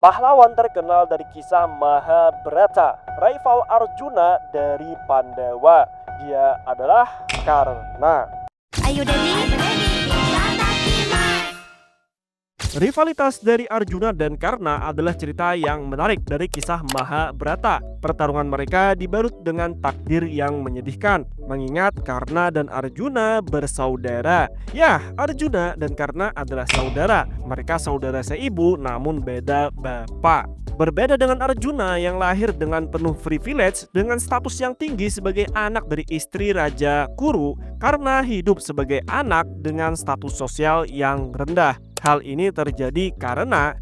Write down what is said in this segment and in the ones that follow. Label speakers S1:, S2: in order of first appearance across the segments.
S1: Pahlawan terkenal dari kisah Mahabharata, rival Arjuna dari Pandawa. Dia adalah Karna.
S2: Ayo Dewi,
S1: Rivalitas dari Arjuna dan Karna adalah cerita yang menarik dari kisah Mahabharata. Pertarungan mereka dibalut dengan takdir yang menyedihkan, mengingat Karna dan Arjuna bersaudara. Ya, Arjuna dan Karna adalah saudara. Mereka saudara seibu namun beda bapak. Berbeda dengan Arjuna yang lahir dengan penuh privilege dengan status yang tinggi sebagai anak dari istri Raja Kuru, Karna hidup sebagai anak dengan status sosial yang rendah. Hal ini terjadi karena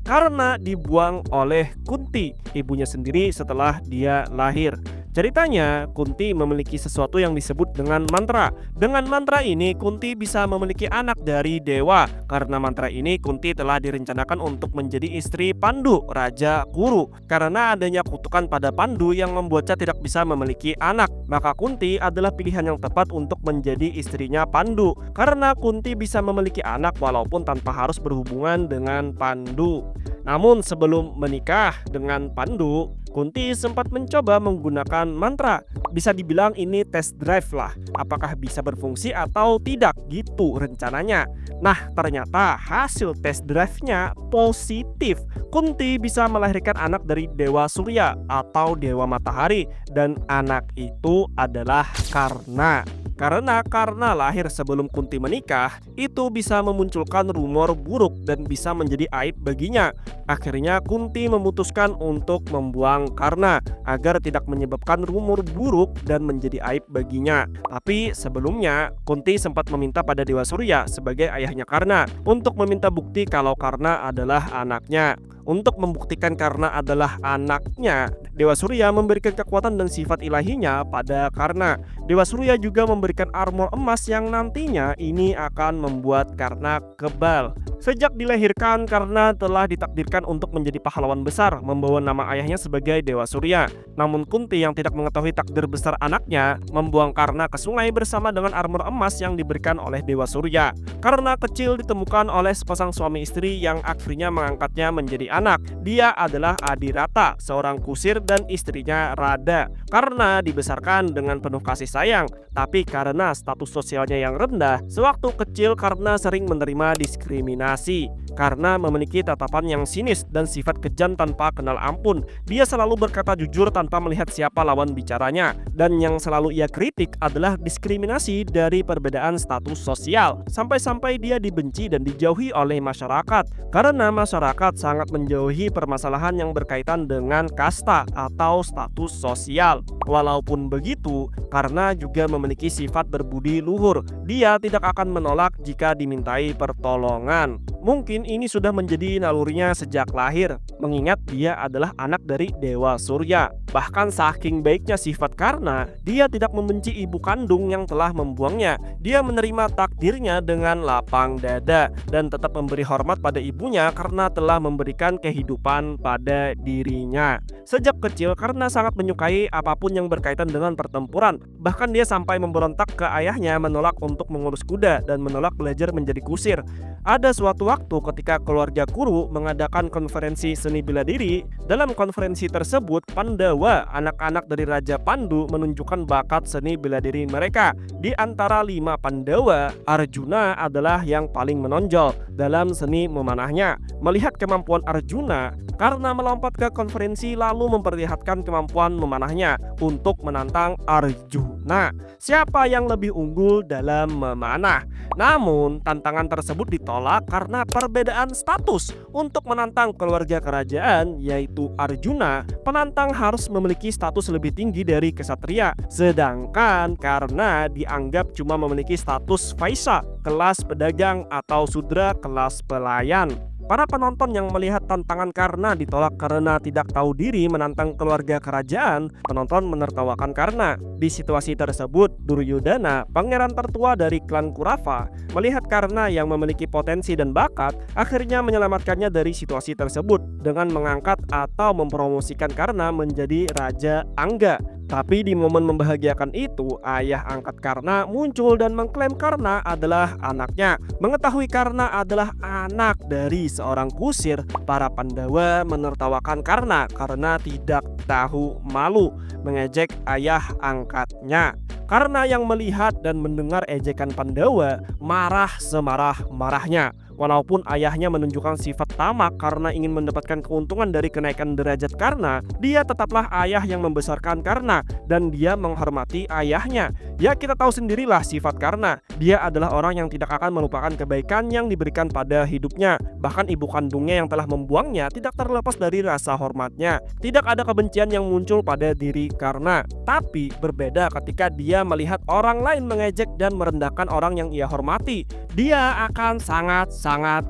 S1: dibuang oleh Kunti, ibunya sendiri setelah dia lahir. Ceritanya, Kunti memiliki sesuatu yang disebut dengan mantra. Dengan mantra ini, Kunti bisa memiliki anak dari dewa. Karena mantra ini, Kunti telah direncanakan untuk menjadi istri Pandu, Raja Kuru. Karena adanya kutukan pada Pandu yang membuatnya tidak bisa memiliki anak, maka Kunti adalah pilihan yang tepat untuk menjadi istrinya Pandu. Karena Kunti bisa memiliki anak walaupun tanpa harus berhubungan dengan Pandu. Namun sebelum menikah dengan Pandu, Kunti sempat mencoba menggunakan mantra. Bisa dibilang ini test drive lah, apakah bisa berfungsi atau tidak gitu rencananya. Nah, ternyata hasil test drive-nya positif. Kunti bisa melahirkan anak dari Dewa Surya atau Dewa Matahari, dan anak itu adalah Karna. Karena lahir sebelum Kunti menikah, itu bisa memunculkan rumor buruk dan bisa menjadi aib baginya. Akhirnya Kunti memutuskan untuk membuang Karna agar tidak menyebabkan rumor buruk dan menjadi aib baginya. Tapi sebelumnya Kunti sempat meminta pada Dewa Surya sebagai ayahnya Karna untuk meminta bukti kalau Karna adalah anaknya. Untuk membuktikan Karna adalah anaknya, Dewa Surya memberikan kekuatan dan sifat ilahinya pada Karna. Dewa Surya juga memberikan armor emas yang nantinya ini akan membuat Karna kebal. Sejak dilahirkan, Karna telah ditakdirkan untuk menjadi pahlawan besar, membawa nama ayahnya sebagai Dewa Surya. Namun Kunti yang tidak mengetahui takdir besar anaknya, membuang Karna ke sungai bersama dengan armor emas yang diberikan oleh Dewa Surya. Karna kecil ditemukan oleh sepasang suami istri yang akhirnya mengangkatnya menjadi anak. Dia adalah Adirata, seorang kusir, dan istrinya Rada. Karna dibesarkan dengan penuh kasih sayang, tapi karena status sosialnya yang rendah, sewaktu kecil Karna sering menerima diskriminasi. Karna memiliki tatapan yang sinis dan sifat kejam tanpa kenal ampun. Dia selalu berkata jujur tanpa melihat siapa lawan bicaranya, dan yang selalu ia kritik adalah diskriminasi dari perbedaan status sosial. Sampai-sampai dia dibenci dan dijauhi oleh masyarakat karena masyarakat sangat menjauhi permasalahan yang berkaitan dengan kasta atau status sosial. Walaupun begitu, Karna juga memiliki sifat berbudi luhur. Dia tidak akan menolak jika dimintai pertolongan. Mungkin ini sudah menjadi nalurinya sejak lahir, mengingat dia adalah anak dari Dewa Surya. Bahkan saking baiknya sifat Karna, dia tidak membenci ibu kandung yang telah membuangnya. Dia menerima takdirnya dengan lapang dada dan tetap memberi hormat pada ibunya karena telah memberikan kehidupan pada dirinya. Sejak kecil, Karna sangat menyukai apapun yang berkaitan dengan pertempuran. Bahkan dia sampai memberontak ke ayahnya, menolak untuk mengurus kuda dan menolak belajar menjadi kusir. Ada suatu waktu ketika keluarga Kuru mengadakan konferensi seni bela diri. Dalam konferensi tersebut, Pandawa, anak-anak dari Raja Pandu, menunjukkan bakat seni bela diri mereka. Di antara 5 Pandawa, Arjuna adalah yang paling menonjol dalam seni memanahnya. Melihat kemampuan Arjuna, Karna melompat ke konferensi lalu memperlihatkan kemampuan memanahnya untuk menantang Arjuna. Siapa yang lebih unggul dalam memanah? Namun, tantangan tersebut ditolak karena perbedaan status. Untuk menantang keluarga kerajaan, yaitu Arjuna, penantang harus memiliki status lebih tinggi dari kesatria. Sedangkan Karna dianggap cuma memiliki status Vaisya, kelas pedagang, atau Sudra, kelas pelayan. Para penonton yang melihat tantangan Karna ditolak karena tidak tahu diri menantang keluarga kerajaan, penonton menertawakan Karna. Di situasi tersebut, Duryodhana, pangeran tertua dari klan Kurawa, melihat Karna yang memiliki potensi dan bakat, akhirnya menyelamatkannya dari situasi tersebut dengan mengangkat atau mempromosikan Karna menjadi Raja Angga. Tapi di momen membahagiakan itu, ayah angkat Karna muncul dan mengklaim Karna adalah anaknya. Mengetahui Karna adalah anak dari seorang kusir, para Pandawa menertawakan Karna karena tidak tahu malu mengejek ayah angkatnya. Karena yang melihat dan mendengar ejekan Pandawa marah semarah-marahnya. Walaupun ayahnya menunjukkan sifat tamak karena ingin mendapatkan keuntungan dari kenaikan derajat Karna, dia tetaplah ayah yang membesarkan Karna dan dia menghormati ayahnya. Ya, kita tahu sendirilah sifat Karna. Dia adalah orang yang tidak akan melupakan kebaikan yang diberikan pada hidupnya. Bahkan ibu kandungnya yang telah membuangnya tidak terlepas dari rasa hormatnya. Tidak ada kebencian yang muncul pada diri Karna. Tapi berbeda ketika dia melihat orang lain mengejek dan merendahkan orang yang ia hormati. Dia akan sangat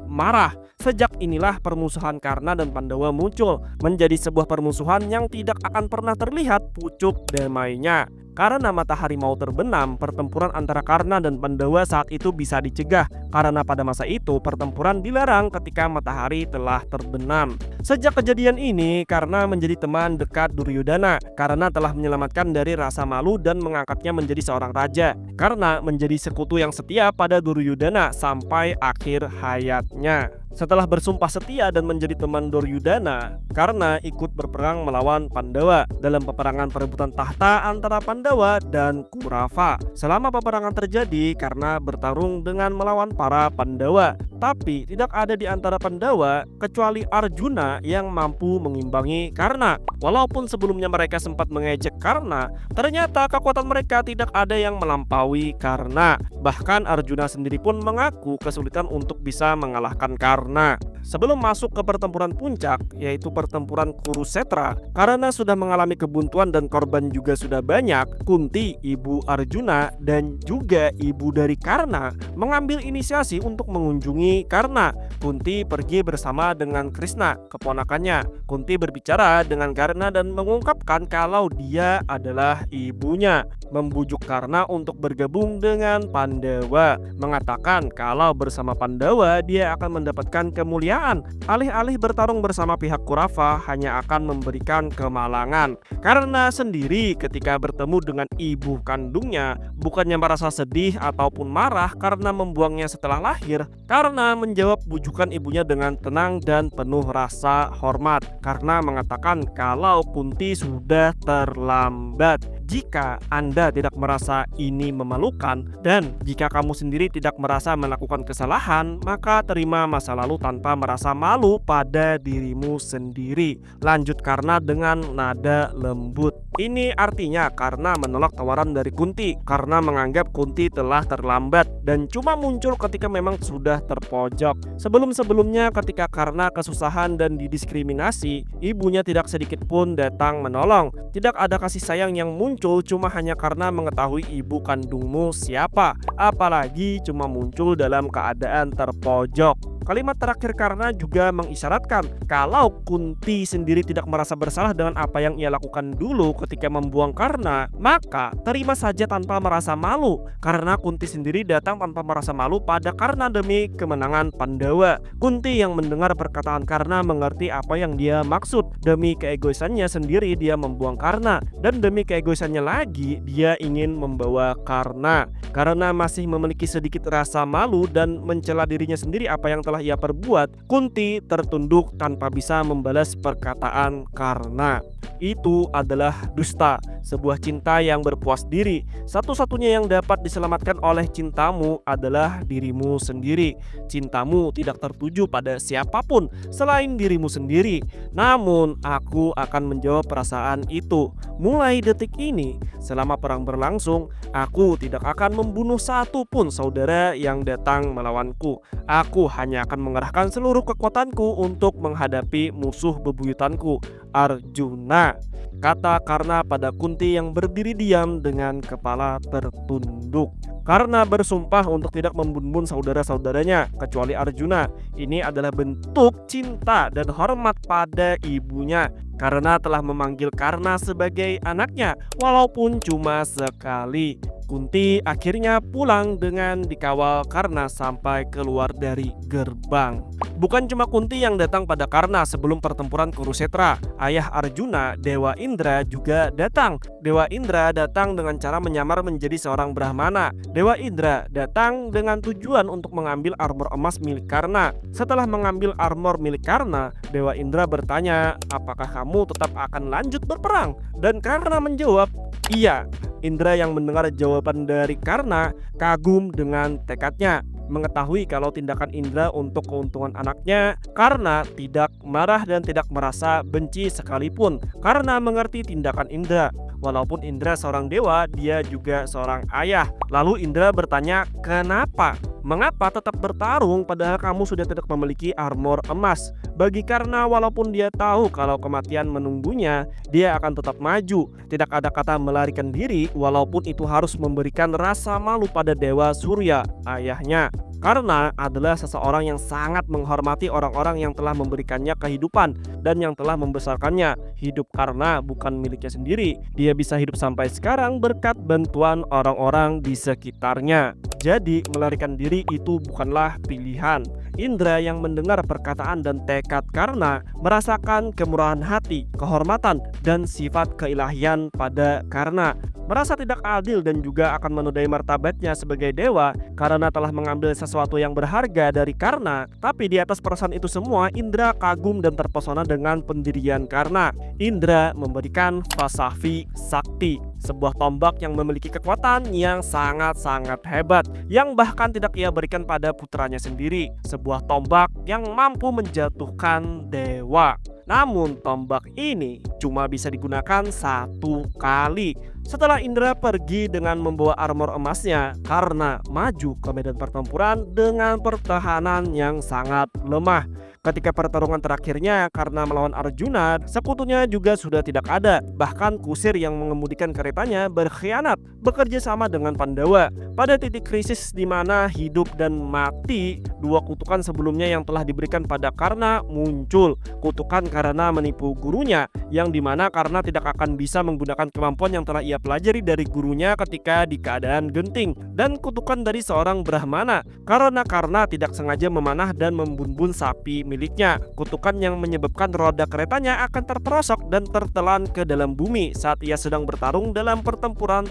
S1: marah. Sejak inilah permusuhan Karna dan Pandawa muncul, menjadi sebuah permusuhan yang tidak akan pernah terlihat pucuk damainya. Karena matahari mau terbenam, pertempuran antara Karna dan Pandawa saat itu bisa dicegah. Karena pada masa itu pertempuran dilarang ketika matahari telah terbenam. Sejak kejadian ini, Karna menjadi teman dekat Duryudana karena telah menyelamatkan dari rasa malu dan mengangkatnya menjadi seorang raja. Karna menjadi sekutu yang setia pada Duryudana sampai akhir hayatnya. Setelah bersumpah setia dan menjadi teman Duryudana, Karna ikut berperang melawan Pandawa dalam peperangan perebutan tahta antara Pandawa dan Kurawa. Selama peperangan terjadi, Karna bertarung dengan melawan para Pandawa. Tapi tidak ada di antara Pandawa kecuali Arjuna yang mampu mengimbangi Karna. Walaupun sebelumnya mereka sempat mengejek Karna, ternyata kekuatan mereka tidak ada yang melampaui Karna. Bahkan Arjuna sendiri pun mengaku kesulitan untuk bisa mengalahkan Karna. Sebelum masuk ke pertempuran puncak, yaitu pertempuran Kurusetra, karena sudah mengalami kebuntuan dan korban juga sudah banyak, Kunti, ibu Arjuna, dan juga ibu dari Karna mengambil inisiasi untuk mengunjungi Karna. Kunti pergi bersama dengan Krishna, keponakannya. Kunti berbicara dengan Karna dan mengungkapkan kalau dia adalah ibunya, membujuk Karna untuk bergabung dengan Pandawa, mengatakan kalau bersama Pandawa dia akan mendapatkan kemuliaan. Alih-alih bertarung bersama pihak Kurawa hanya akan memberikan kemalangan. Karna sendiri ketika bertemu dengan ibu kandungnya bukannya merasa sedih ataupun marah karena membuangnya setelah lahir. Karna menjawab bujukan ibunya dengan tenang dan penuh rasa hormat. Karna mengatakan kalau Kunti sudah terlambat. Jika Anda tidak merasa ini memalukan dan jika kamu sendiri tidak merasa melakukan kesalahan, maka terima masa lalu tanpa merasa malu pada dirimu sendiri. Lanjut Karna dengan nada lembut. Ini artinya Karna menolak tawaran dari Kunti karena menganggap Kunti telah terlambat dan cuma muncul ketika memang sudah terpojok. Sebelum-sebelumnya ketika Karna kesusahan dan didiskriminasi, ibunya tidak sedikit pun datang menolong. Tidak ada kasih sayang yang muncul cuma hanya karena mengetahui ibu kandungmu siapa, apalagi cuma muncul dalam keadaan terpojok. Kalimat terakhir Karna juga mengisyaratkan kalau Kunti sendiri tidak merasa bersalah dengan apa yang ia lakukan dulu ketika membuang Karna, maka terima saja tanpa merasa malu karena Kunti sendiri datang tanpa merasa malu pada Karna demi kemenangan Pandawa. Kunti yang mendengar perkataan Karna mengerti apa yang dia maksud. Demi keegoisannya sendiri dia membuang Karna dan demi keegoisannya lagi dia ingin membawa Karna. Karena masih memiliki sedikit rasa malu dan mencela dirinya sendiri apa yang telah ia perbuat, Kunti tertunduk tanpa bisa membalas perkataan Karna. Itu adalah dusta, sebuah cinta yang berpuas diri. Satu-satunya yang dapat diselamatkan oleh cintamu adalah dirimu sendiri. Cintamu tidak tertuju pada siapapun selain dirimu sendiri. Namun aku akan menjawab perasaan itu. Mulai detik ini, selama perang berlangsung, aku tidak akan membunuh satu pun saudara yang datang melawanku. Aku hanya akan mengerahkan seluruh kekuatanku untuk menghadapi musuh bebuyutanku, Arjuna, kata Karna pada Kunti yang berdiri diam dengan kepala tertunduk. Karna bersumpah untuk tidak membunuh saudara-saudaranya kecuali Arjuna. Ini adalah bentuk cinta dan hormat pada ibunya karena telah memanggil Karna sebagai anaknya walaupun cuma sekali. Kunti akhirnya pulang dengan dikawal Karna sampai keluar dari gerbang. Bukan cuma Kunti yang datang pada Karna sebelum pertempuran Kurusetra. Ayah Arjuna, Dewa Indra juga datang. Dewa Indra datang dengan cara menyamar menjadi seorang Brahmana. Dewa Indra datang dengan tujuan untuk mengambil armor emas milik Karna. Setelah mengambil armor milik Karna, Dewa Indra bertanya, "Apakah kamu tetap akan lanjut berperang?" Dan Karna menjawab, "Iya." Indra yang mendengar jawaban dari Karna kagum dengan tekadnya. Mengetahui kalau tindakan Indra untuk keuntungan anaknya, Karna tidak marah dan tidak merasa benci sekalipun karena mengerti tindakan Indra. Walaupun Indra seorang dewa, dia juga seorang ayah. Lalu Indra bertanya, "Kenapa? Mengapa tetap bertarung padahal kamu sudah tidak memiliki armor emas?" Bagi Karna, walaupun dia tahu kalau kematian menunggunya, dia akan tetap maju. Tidak ada kata melarikan diri, walaupun itu harus memberikan rasa malu pada Dewa Surya, ayahnya. Karna adalah seseorang yang sangat menghormati orang-orang yang telah memberikannya kehidupan dan yang telah membesarkannya. Hidup Karna bukan miliknya sendiri. Dia bisa hidup sampai sekarang berkat bantuan orang-orang di sekitarnya. Jadi melarikan diri itu bukanlah pilihan. Indra yang mendengar perkataan dan tekad Karna merasakan kemurahan hati, kehormatan, dan sifat keilahian pada Karna. Merasa tidak adil dan juga akan menodai martabatnya sebagai dewa karena telah mengambil sesuatu yang berharga dari Karna. Tapi di atas perasaan itu semua, Indra kagum dan terpesona dengan pendirian Karna. Indra memberikan Vasavi Sakti, sebuah tombak yang memiliki kekuatan yang sangat-sangat hebat, yang bahkan tidak ia berikan pada putranya sendiri. Sebuah tombak yang mampu menjatuhkan dewa. Namun tombak ini cuma bisa digunakan satu kali. Setelah Indra pergi dengan membawa armor emasnya, Karna maju ke medan pertempuran dengan pertahanan yang sangat lemah. Ketika pertarungan terakhirnya karena melawan Arjuna, sekutunya juga sudah tidak ada. Bahkan kusir yang mengemudikan keretanya berkhianat, bekerja sama dengan Pandawa. Pada titik krisis di mana hidup dan mati, dua kutukan sebelumnya yang telah diberikan pada Karna muncul. Kutukan karena menipu gurunya, yang dimana Karna tidak akan bisa menggunakan kemampuan yang telah ia pelajari dari gurunya ketika di keadaan genting. Dan kutukan dari seorang Brahmana, karena Karna tidak sengaja memanah dan membunuh sapi miliknya. Kutukan yang menyebabkan roda keretanya akan terperosok dan tertelan ke dalam bumi saat ia sedang bertarung dalam pertempuran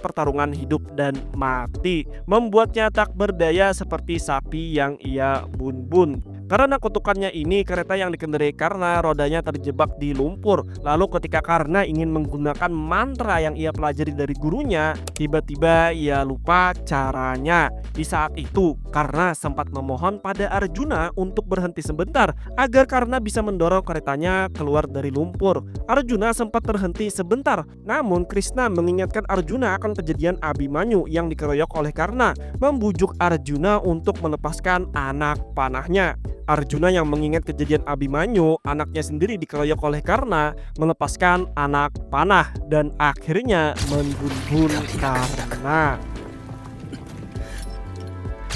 S1: hidup dan mati, membuatnya tak berdaya seperti sapi yang ia bun-bun. Karena kutukannya ini, kereta yang dikendarai Karna rodanya terjebak di lumpur. Lalu ketika Karna ingin menggunakan mantra yang ia pelajari dari gurunya, tiba-tiba ia lupa caranya. Di saat itu, Karna sempat memohon pada Arjuna untuk berhenti sebentar agar Karna bisa mendorong keretanya keluar dari lumpur. Arjuna sempat terhenti sebentar, namun Krishna mengingatkan Arjuna akan kejadian Abhimanyu yang dikeroyok oleh Karna, membujuk Arjuna untuk melepaskan anak panahnya. Arjuna yang mengingat kejadian Abhimanyu, anaknya sendiri dikeroyok oleh Karna, melepaskan anak panah dan akhirnya membunuh Karna.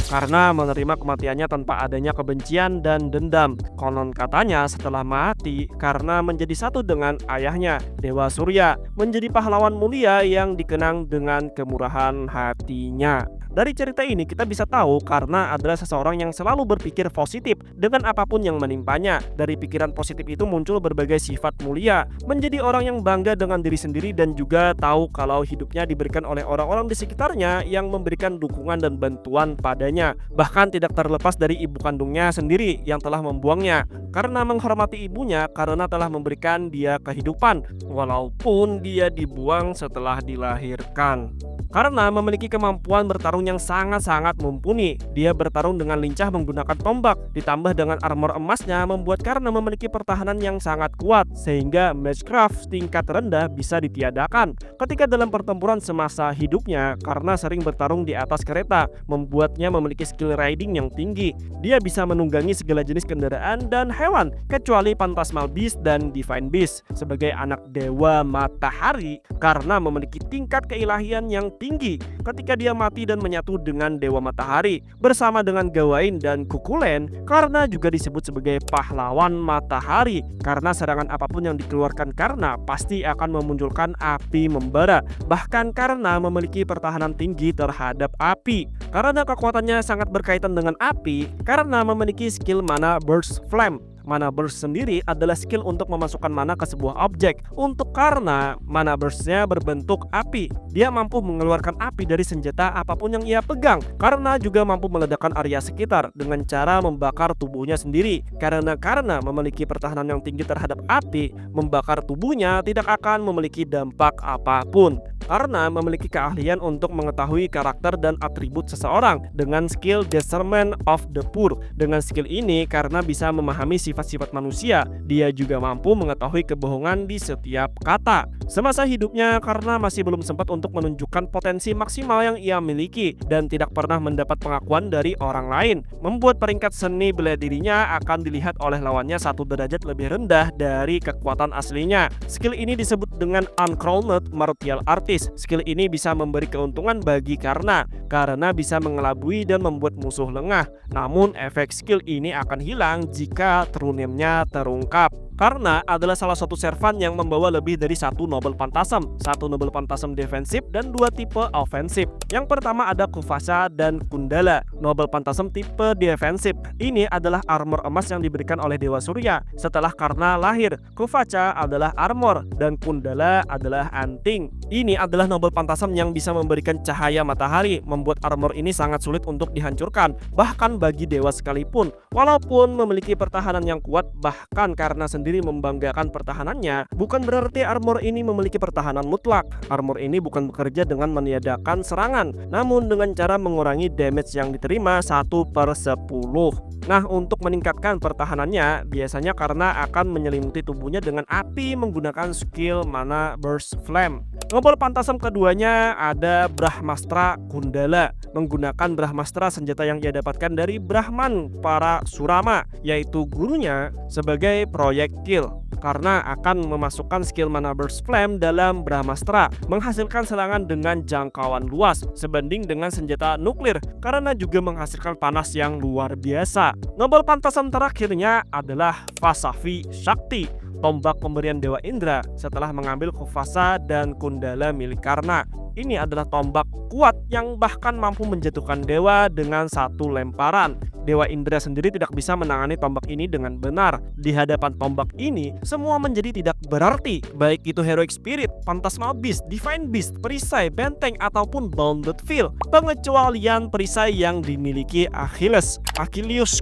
S1: Karena menerima kematiannya tanpa adanya kebencian dan dendam. Konon katanya setelah mati, Karna menjadi satu dengan ayahnya, Dewa Surya, menjadi pahlawan mulia yang dikenang dengan kemurahan hatinya. Dari cerita ini kita bisa tahu Karna adalah seseorang yang selalu berpikir positif dengan apapun yang menimpanya. Dari pikiran positif itu muncul berbagai sifat mulia, menjadi orang yang bangga dengan diri sendiri dan juga tahu kalau hidupnya diberikan oleh orang-orang di sekitarnya yang memberikan dukungan dan bantuan padanya. Bahkan tidak terlepas dari ibu kandungnya sendiri yang telah membuangnya. Karena menghormati ibunya karena telah memberikan dia kehidupan, walaupun dia dibuang setelah dilahirkan. Karena memiliki kemampuan bertarung yang sangat-sangat mumpuni. Dia bertarung dengan lincah menggunakan tombak, ditambah dengan armor emasnya membuat Karna memiliki pertahanan yang sangat kuat, sehingga matchcraft tingkat rendah bisa ditiadakan. Ketika dalam pertempuran semasa hidupnya, Karna sering bertarung di atas kereta, membuatnya memiliki skill riding yang tinggi. Dia bisa menunggangi segala jenis kendaraan dan hewan, kecuali Phantasmal Beast dan Divine Beast. Sebagai anak Dewa Matahari, Karna memiliki tingkat keilahian yang tinggi. Ketika dia mati dan menyatu dengan Dewa Matahari bersama dengan Gawain dan Kukulen. Karna juga disebut sebagai pahlawan matahari karena serangan apapun yang dikeluarkan Karna pasti akan memunculkan api membara. Bahkan Karna memiliki pertahanan tinggi terhadap api. Karena kekuatannya sangat berkaitan dengan api, Karna memiliki skill Mana Burst Flame. Mana Burst sendiri adalah skill untuk memasukkan mana ke sebuah objek. Untuk Karna, Mana Burst-nya berbentuk api. Dia mampu mengeluarkan api dari senjata apapun yang ia pegang. Karna juga mampu meledakkan area sekitar dengan cara membakar tubuhnya sendiri. Karena Karna memiliki pertahanan yang tinggi terhadap api, membakar tubuhnya tidak akan memiliki dampak apapun. Karna memiliki keahlian untuk mengetahui karakter dan atribut seseorang dengan skill Discernment of the Poor. Dengan skill ini, Karna bisa memahami sifat-sifat manusia. Dia juga mampu mengetahui kebohongan di setiap kata. Semasa hidupnya, Karna masih belum sempat untuk menunjukkan potensi maksimal yang ia miliki dan tidak pernah mendapat pengakuan dari orang lain. Membuat peringkat seni bela dirinya akan dilihat oleh lawannya satu derajat lebih rendah dari kekuatan aslinya. Skill ini disebut dengan Uncrowned Martial Artist. Skill ini bisa memberi keuntungan bagi Karna karena bisa mengelabui dan membuat musuh lengah. Namun efek skill ini akan hilang jika true name-nya terungkap. Karna adalah salah satu servan yang membawa lebih dari satu Noble Phantasm, satu Noble Phantasm defensif dan dua tipe ofensif. Yang pertama ada Kufasa dan Kundala. Noble Phantasm tipe defensif ini adalah armor emas yang diberikan oleh Dewa Surya setelah Karna lahir. Kufasa adalah armor dan Kundala adalah anting. Ini adalah Noble Phantasm yang bisa memberikan cahaya matahari, membuat armor ini sangat sulit untuk dihancurkan, bahkan bagi dewa sekalipun. Walaupun memiliki pertahanan yang kuat, bahkan Karna sendiri membanggakan pertahanannya, bukan berarti armor ini memiliki pertahanan mutlak. Armor ini bukan bekerja dengan meniadakan serangan, namun dengan cara mengurangi damage yang diterima 1/10. Nah, untuk meningkatkan pertahanannya, biasanya Karna akan menyelimuti tubuhnya dengan api menggunakan skill Mana Burst Flame. Noble Phantasm keduanya ada Brahmastra Kundala. Menggunakan Brahmastra, senjata yang ia dapatkan dari Brahman para Surama, yaitu gurunya, sebagai proyektil. Karena akan memasukkan skill Mana Burst Flame dalam Brahmastra, menghasilkan serangan dengan jangkauan luas sebanding dengan senjata nuklir, karena juga menghasilkan panas yang luar biasa. Noble Phantasm terakhirnya adalah Vasavi Shakti, tombak pemberian Dewa Indra setelah mengambil Kufasa dan Kundala milik Karna. Ini adalah tombak kuat yang bahkan mampu menjatuhkan dewa dengan satu lemparan. Dewa Indra sendiri tidak bisa menangani tombak ini dengan benar. Di hadapan tombak ini, semua menjadi tidak berarti, baik itu Heroic Spirit, Phantasmal Beast, Divine Beast, perisai, benteng, ataupun Bounded Field. Pengecualian perisai yang dimiliki Achilles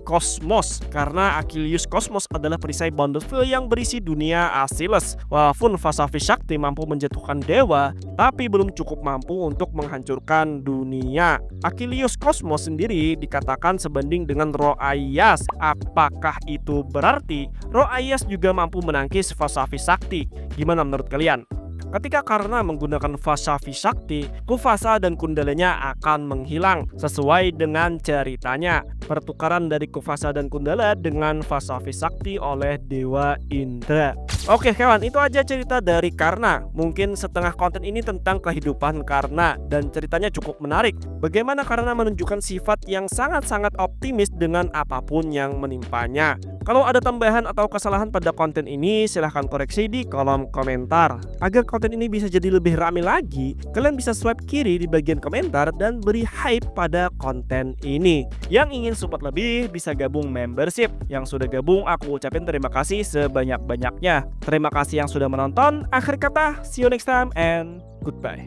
S1: Cosmos, karena Achilles Cosmos adalah perisai Bounded Field yang berisi dunia Achilles. Walaupun Vasavi Shakti mampu menjatuhkan dewa, tapi belum cukup mampu untuk menghancurkan dunia. Achilles Cosmos sendiri dikatakan sebanding dengan Roh Aias. Apakah itu berarti Roh Aias juga mampu menangkis Vasavi Shakti? Gimana menurut kalian? Ketika Karna menggunakan Vasavi Shakti, Kufasa dan Kundalanya akan menghilang sesuai dengan ceritanya. Pertukaran dari Kufasa dan Kundala dengan Vasavi Shakti oleh Dewa Indra. Oke kawan, itu aja cerita dari Karna. Mungkin setengah konten ini tentang kehidupan Karna dan ceritanya cukup menarik. Bagaimana Karna menunjukkan sifat yang sangat-sangat optimis dengan apapun yang menimpanya. Kalau ada tambahan atau kesalahan pada konten ini, silahkan koreksi di kolom komentar. Agar konten ini bisa jadi lebih ramai lagi, kalian bisa swipe kiri di bagian komentar dan beri hype pada konten ini. Yang ingin support lebih bisa gabung membership. Yang sudah gabung, aku ucapin terima kasih sebanyak-banyaknya. Terima kasih yang sudah menonton. Akhir kata, see you next time and goodbye.